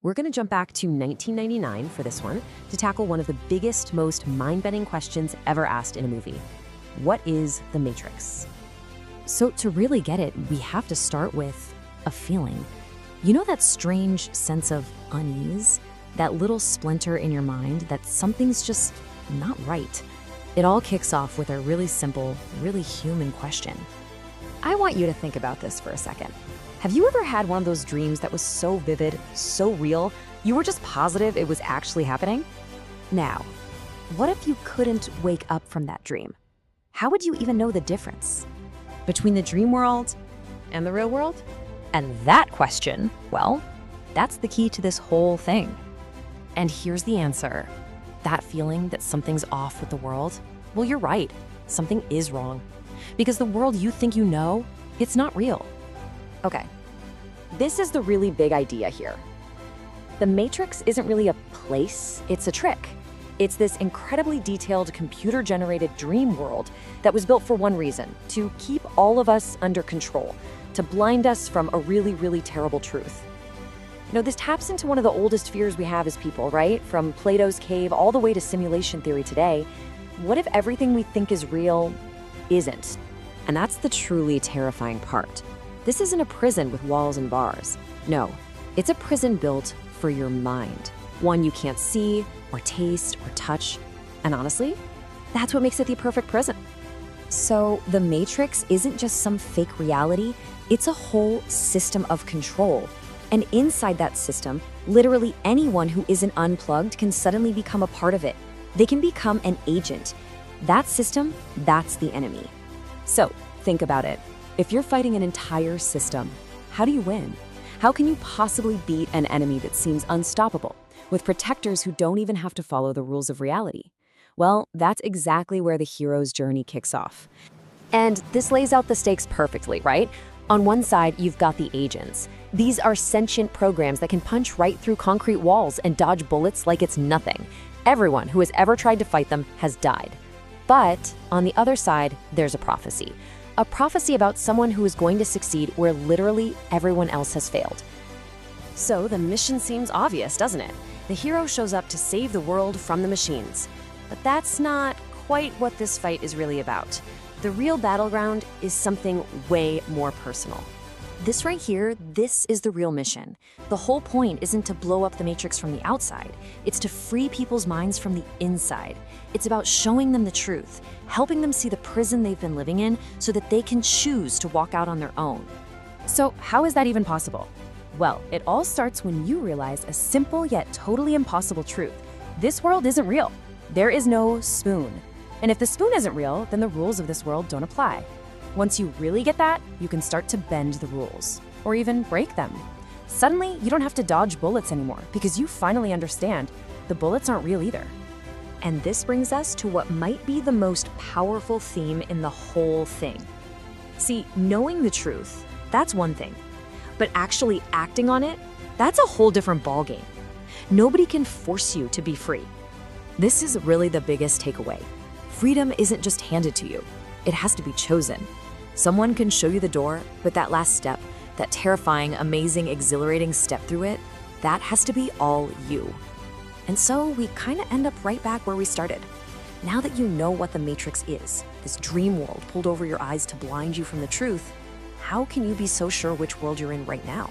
We're going to jump back to 1999 for this one to tackle one of the biggest, most mind-bending questions ever asked in a movie. What is the Matrix? So to really get it, we have to start with a feeling. You know that strange sense of unease? That little splinter in your mind that something's just not right? It all kicks off with a really simple, really human question. I want you to think about this for a second. Have you ever had one of those dreams that was so vivid, so real, you were just positive it was actually happening? Now, what if you couldn't wake up from that dream? How would you even know the difference between the dream world and the real world? And that question, well, that's the key to this whole thing. And here's the answer. That feeling that something's off with the world, well, you're right. Something is wrong. Because the world you think you know, it's not real. Okay, this is the really big idea here. The Matrix isn't really a place, it's a trick. It's this incredibly detailed computer-generated dream world that was built for one reason, to keep all of us under control, to blind us from a really, really terrible truth. You know, this taps into one of the oldest fears we have as people, right? From Plato's cave all the way to simulation theory today. What if everything we think is real isn't? And that's the truly terrifying part. This isn't a prison with walls and bars. No, it's a prison built for your mind. One you can't see or taste or touch. And honestly, that's what makes it the perfect prison. So the Matrix isn't just some fake reality, it's a whole system of control. And inside that system, literally anyone who isn't unplugged can suddenly become a part of it. They can become an agent. That system, that's the enemy. So think about it. If you're fighting an entire system, how do you win? How can you possibly beat an enemy that seems unstoppable, with protectors who don't even have to follow the rules of reality? Well, that's exactly where the hero's journey kicks off. And this lays out the stakes perfectly, right? On one side, you've got the agents. These are sentient programs that can punch right through concrete walls and dodge bullets like it's nothing. Everyone who has ever tried to fight them has died. But on the other side, there's a prophecy. A prophecy about someone who is going to succeed where literally everyone else has failed. So the mission seems obvious, doesn't it? The hero shows up to save the world from the machines. But that's not quite what this fight is really about. The real battleground is something way more personal. This right here, this is the real mission. The whole point isn't to blow up the Matrix from the outside. It's to free people's minds from the inside. It's about showing them the truth, helping them see the prison they've been living in so that they can choose to walk out on their own. So how is that even possible? Well, it all starts when you realize a simple yet totally impossible truth. This world isn't real. There is no spoon. And if the spoon isn't real, then the rules of this world don't apply. Once you really get that, you can start to bend the rules, or even break them. Suddenly, you don't have to dodge bullets anymore because you finally understand the bullets aren't real either. And this brings us to what might be the most powerful theme in the whole thing. See, knowing the truth, that's one thing. But actually acting on it, that's a whole different ballgame. Nobody can force you to be free. This is really the biggest takeaway. Freedom isn't just handed to you. It has to be chosen. Someone can show you the door, but that last step, that terrifying, amazing, exhilarating step through it, that has to be all you. And so we kind of end up right back where we started. Now that you know what the Matrix is, this dream world pulled over your eyes to blind you from the truth, how can you be so sure which world you're in right now?